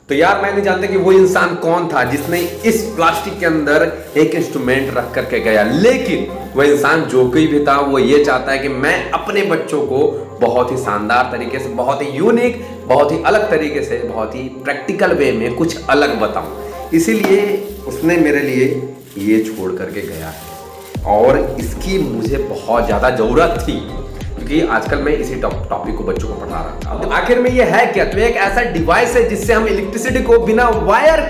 तो यार मैं नहीं जानता कि वो इंसान कौन था जिसने इस प्लास्टिक के अंदर एक इंस्ट्रूमेंट रख करके गया, लेकिन वो इंसान जो कोई भी था वो ये चाहता है कि मैं अपने बच्चों को बहुत ही शानदार तरीके से, बहुत ही यूनिक, बहुत ही अलग तरीके से, बहुत ही प्रैक्टिकल वे में कुछ अलग बताऊं। इसीलिए उसने मेरे लिए ये छोड़ करके गया है और इसकी मुझे बहुत ज़्यादा ज़रूरत थी, क्योंकि आजकल मैं इसी टॉपिक को बच्चों को पढ़ा रहा था। तो आखिर में ये है क्या? तो एक ऐसा डिवाइस है जिससे हम इलेक्ट्रिसिटी को बिना वायर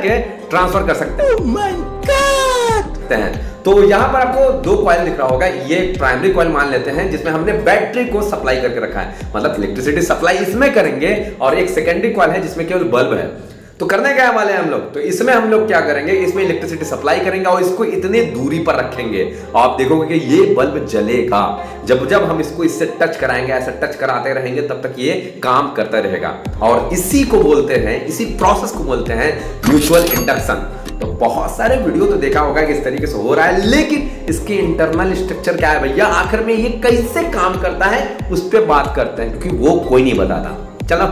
के ट्रांसफर कर सकते हैं। Oh my God! तो यहाँ पर आपको दो कॉइल दिख रहा होगा। ये प्राइमरी कॉइल मान लेते हैं जिसमें हमने बैटरी को सप्लाई करके रखा है, मतलब इलेक्ट्रिसिटी सप्लाई इसमें करेंगे, और एक सेकेंडरी कॉइल है जिसमें केवल बल्ब है। तो करने क्या वाले हैं हम लोग? तो इसमें हम लोग क्या करेंगे, इसमें इलेक्ट्रिसिटी सप्लाई करेंगे और इसको इतनी दूरी पर रखेंगे और आप देखोगे कि ये बल्ब जलेगा। जब जब हम इसको इससे टच कराएंगे, ऐसा टच कराते रहेंगे, तब तक ये काम करता रहेगा। और इसी को बोलते हैं, इसी प्रोसेस को बोलते हैं म्यूचुअल इंडक्शन। तो बहुत सारे वीडियो तो देखा होगा कि इस तरीके से हो रहा है, लेकिन इसके इंटरनल स्ट्रक्चर क्या है भैया, आखिर में ये कैसे काम करता है, उस पर बात करते हैं, क्योंकि वो कोई नहीं बताता। चलो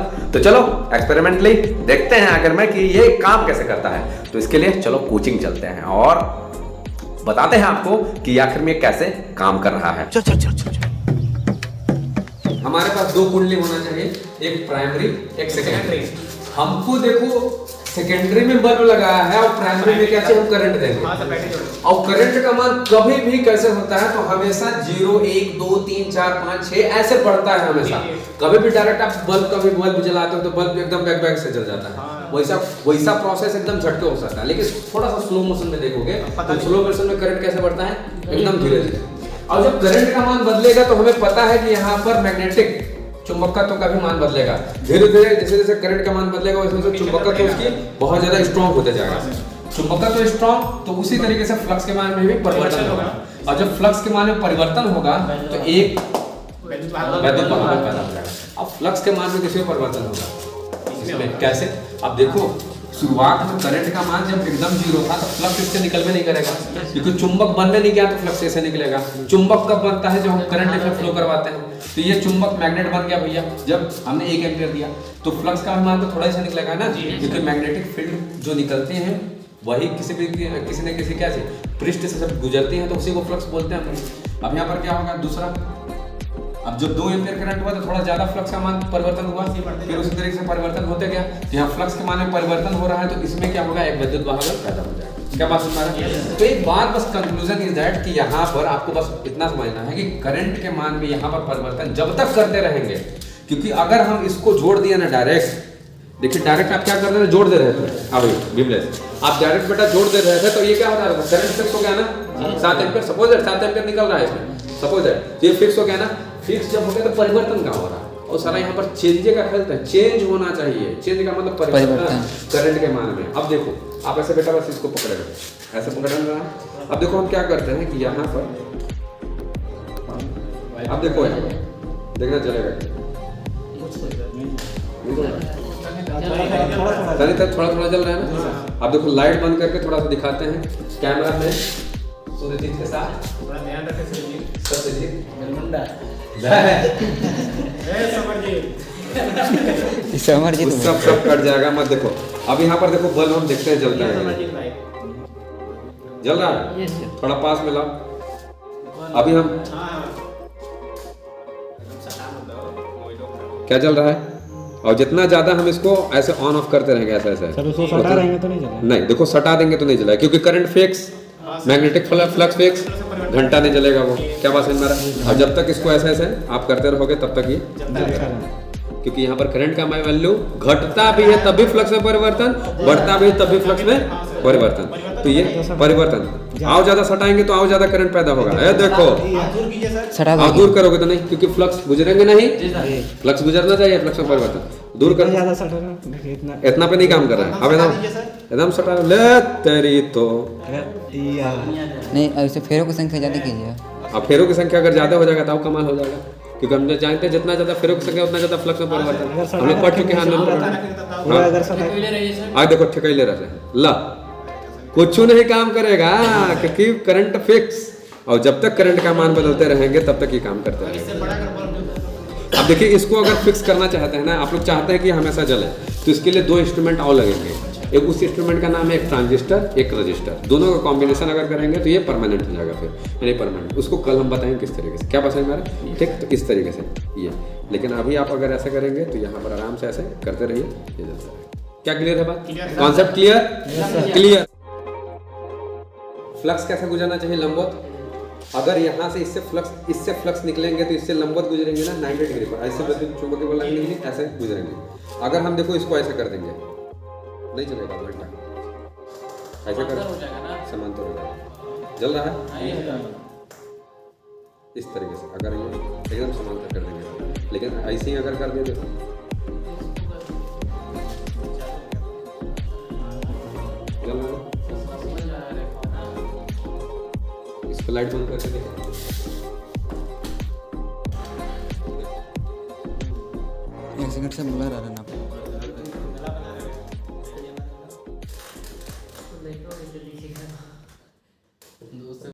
एक्सपेरिमेंटली देखते हैं आखिर में कि ये काम कैसे करता है। तो इसके लिए चलो कोचिंग चलते हैं और बताते हैं आपको कि आखिर में कैसे काम कर रहा है। चल। हमारे पास दो कुंडली होना चाहिए, एक प्राइमरी एक सेकेंडरी। हमको देखो सेकेंडरी में बल्ब लगाया है और प्राइमरी में क्या चाहिए, हम करंट देंगे। और करंट का मान कभी भी कैसे होता है, तो हमेशा 0 1 2 3 4 5 6 ऐसे बढ़ता है हमेशा। कभी भी डायरेक्ट आप कभी बल्ब जलाते हो तो बल्ब एकदम बैक से जल जाता है। वैसा प्रोसेस एकदम झटके हो सकता है, लेकिन थोड़ा सा स्लो मोशन में देखोगे तो स्लो मोशन में करंट कैसे बढ़ता है, एकदम धीरे धीरे। और जब करंट का मान बदलेगा तो हमें पता है कि यहाँ पर मैग्नेटिक चुंबकत्व का भी मान बदलेगा। धीरे धीरे जैसे जैसे करंट का मान बदलेगा वैसे वैसे चुंबकत्व उसकी बहुत ज्यादा स्ट्रॉन्ग होते जाएगा। चुंबकत्व स्ट्रॉन्ग तो उसी तरीके से फ्लक्स के मान में भी परिवर्तन होगा, और जब फ्लक्स के मान में परिवर्तन होगा तो एक वैद्युत वाहक पैदा हो जाएगा। अब फ्लक्स के मान में किसी में परिवर्तन होगा, इसमें कैसे? अब देखो शुरुआत में करंट का मान जब एकदम 0 था तो फ्लक्स इससे निकल में नहीं करेगा, क्योंकि चुंबक बनने नहीं गया तो फ्लक्स ऐसे निकलेगा। चुंबक कब बनता है, जब हम करंट इसमें फ्लो करवाते हैं। तो ये चुंबक मैग्नेट बन गया भैया, जब हमने 1 एम्पीयर दिया तो फ्लक्स का मान तो थोड़ा सा निकलेगा ना, क्योंकि मैग्नेटिक फील्ड जो निकलते हैं वही किसी न किसी क्या से पृष्ठ से जब गुजरती हैं तो उसी को फ्लक्स बोलते हैं। अब यहाँ पर क्या होगा दूसरा, अब जब 2 एम्पीयर करंट हुआ तो थोड़ा ज्यादा फ्लक्स का मान परिवर्तन हुआ, फिर उसी तरीके से परिवर्तन होते गया। यहाँ फ्लक्स के मान में परिवर्तन हो रहा है तो इसमें क्या होगा, एक विद्युत वाहक पैदा हो जाएगा। क्या बात समझ रहे हैं? तो एक बात बस कंक्लूजन इज दैट कि यहाँ पर आपको बस इतना समझना है कि करंट के मान में यहाँ पर परिवर्तन जब तक करते रहेंगे, क्योंकि अगर हम इसको जोड़ दिया ना डायरेक्ट, देखिए डायरेक्ट आप क्या कर रहे थे, जोड़ दे रहे थे। हाँ भाई बिमलेश, आप डायरेक्ट बेटा जोड़ दे रहे थे तो ये क्या हो रहा था, करंट फिक्स हो गया ना 7 एम्पीयर, सपोज 7 एम्पीयर निकल रहा है इसमें, सपोज ये फिक्स हो गया ना। फिक्स जब हो गया तो परिवर्तन क्या हो रहा है, और सारा यहाँ पर चेंज का खेलता है, चेंज होना चाहिए। चेंज का मतलब परिवर्तन करंट के मान में। अब देखो आप ऐसे बेटा बस इसको पकड़ेगा, ऐसे पकड़ेंगे। अब देखो हम क्या करते हैं कि यहाँ पर अब देखो यहाँ देखना चलेगा, थोड़ा थोड़ा जल रहा है ना। अब देखो लाइट बंद करके थोड़ा सा दिखाते हैं कैमरा में सूर्यजीत के साथ, ध्यान रखें सत्यजीत समरजीत सब कट जाएगा मत। देखो अब यहाँ पर देखो बल्ब हम देखते हैं जल रहा है, जल रहा है, थोड़ा पास में लाओ। अभी हम क्या चल रहा है, और जितना ज्यादा हम इसको ऐसे ऑन ऑफ करते रहेंगे ऐसे ऐसे सटा रहेंगे तो नहीं जलेगा। नहीं देखो सटा देंगे तो नहीं जलेगा, क्योंकि current fix, magnetic flux fix, घंटा नहीं जलेगा वो। क्या बात समझ में आ रहा है? और जब तक इसको ऐसे ऐसे आप करते रहोगे तब तक ये जलेगा, क्योंकि यहाँ पर करंट का वैल्यू घटता भी है तब भी फ्लक्स में परिवर्तन, बढ़ता भी तब भी फ्लक्स में परिवर्तन। तो ये परिवर्तन आओ ज्यादा सटाएंगे तो आओ ज्यादा करंट पैदा होगा। ये देखो आप दूर करोगे तो नहीं, क्योंकि फ्लक्स गुजरेंगे नहीं, फ्लक्स गुजरना चाहिए, फ्लक्स में परिवर्तन दूर कर इतना पे नहीं काम कर रहा है। अब एकदम सटा ले तेरी तो नहीं, ऐसे फेरों की संख्या ज्यादा कीजिए। अब फेरों की संख्या अगर ज्यादा हो जाएगा तो कमाल हो जाएगा, क्योंकि हम जानते हैं जितना ज्यादा फेरों की संख्या उतना ज्यादा फ्लक्स में परिवर्तन। हम लोग पढ़ चुके हैं। आज देखो ठेका ले रहे ला कुछ नहीं काम करेगा, क्योंकि करंट फिक्स, और जब तक करंट का मान बदलते रहेंगे तब तक ये काम करते रहेंगे। अब देखिए इसको अगर फिक्स करना चाहते हैं ना, आप लोग चाहते हैं कि हमेशा जले, तो इसके लिए 2 इंस्ट्रूमेंट और लगेंगे। एक उस इंस्ट्रूमेंट का नाम है एक ट्रांजिस्टर, एक रजिस्टर। दोनों का कॉम्बिनेशन अगर करेंगे तो ये परमानेंट हो जाएगा फिर, यानी परमानेंट। उसको कल हम बताएंगे किस तरीके से, क्या बताएंगे हमारे, ठीक। तो इस तरीके से ये, लेकिन अभी आप अगर ऐसे करेंगे तो यहाँ पर आराम से ऐसे करते रहिए, ये जलता रहेगा। क्या क्लियर है बात, कॉन्सेप्ट क्लियर? क्लियर। फ्लक्स कैसे गुजरना चाहिए, लंबवत। अगर यहाँ से इससे फ्लक्स निकलेंगे तो इससे लंबवत गुजरेंगे ना 90 डिग्री पर, ऐसे विद्युत चुंबकीय बल लगने के लिए ऐसे गुजरेंगे। अगर हम देखो इसको ऐसे कर देंगे, नहीं चलेगा घंटा, ऐसे कर समांतर हो जाएगा, जल रहा है इस तरीके से। अगर ये एकदम समांतर कर देंगे, लेकिन ऐसे ही अगर कर देंगे तो जल रहा है। इसको लाइट बंद करके देखो, एक सेकंड से ब्लर आ रहा है ना।